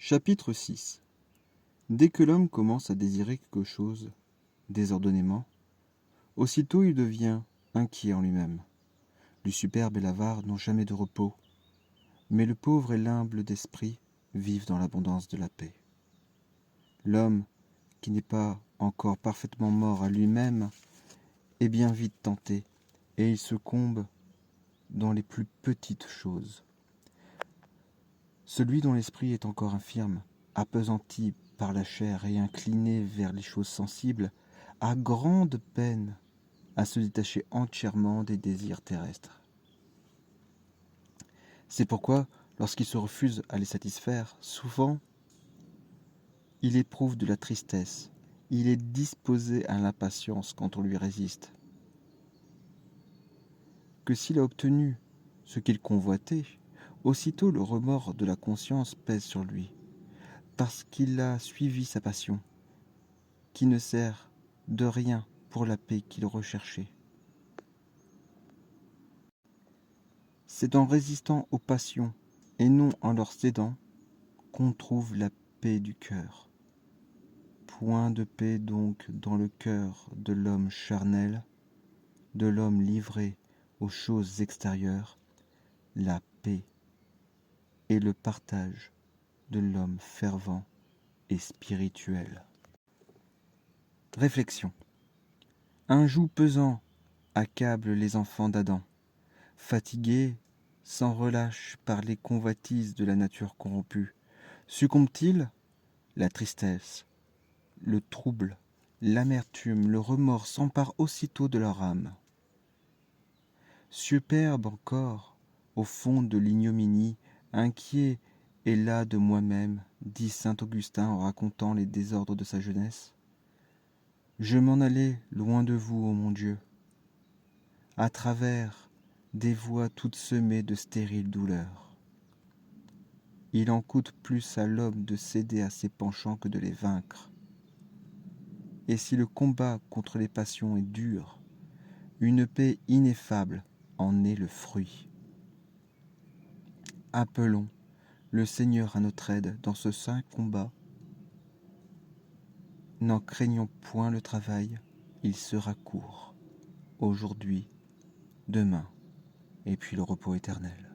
Chapitre 6. Dès que l'homme commence à désirer quelque chose, désordonnément, aussitôt il devient inquiet en lui-même. Le superbe et l'avare n'ont jamais de repos, mais le pauvre et l'humble d'esprit vivent dans l'abondance de la paix. L'homme, qui n'est pas encore parfaitement mort à lui-même, est bien vite tenté, et il se comble dans les plus petites choses. Celui dont l'esprit est encore infirme, appesanti par la chair et incliné vers les choses sensibles, a grande peine à se détacher entièrement des désirs terrestres. C'est pourquoi, lorsqu'il se refuse à les satisfaire, souvent, il éprouve de la tristesse, il est disposé à l'impatience quand on lui résiste. Que s'il a obtenu ce qu'il convoitait, aussitôt le remords de la conscience pèse sur lui, parce qu'il a suivi sa passion, qui ne sert de rien pour la paix qu'il recherchait. C'est en résistant aux passions, et non en leur cédant, qu'on trouve la paix du cœur. Point de paix donc dans le cœur de l'homme charnel, de l'homme livré aux choses extérieures, la paix et le partage de l'homme fervent et spirituel. Réflexion. Un joug pesant accable les enfants d'Adam. Fatigués sans relâche par les convoitises de la nature corrompue, succombent-ils? La tristesse, le trouble, l'amertume, le remords s'emparent aussitôt de leur âme. Superbe encore, au fond de l'ignominie, inquiet et las de moi-même, dit saint Augustin en racontant les désordres de sa jeunesse. Je m'en allais loin de vous, ô mon Dieu, à travers des voies toutes semées de stériles douleurs. Il en coûte plus à l'homme de céder à ses penchants que de les vaincre. Et si le combat contre les passions est dur, une paix ineffable en est le fruit. Appelons le Seigneur à notre aide dans ce saint combat. N'en craignons point le travail, il sera court, aujourd'hui, demain, et puis le repos éternel.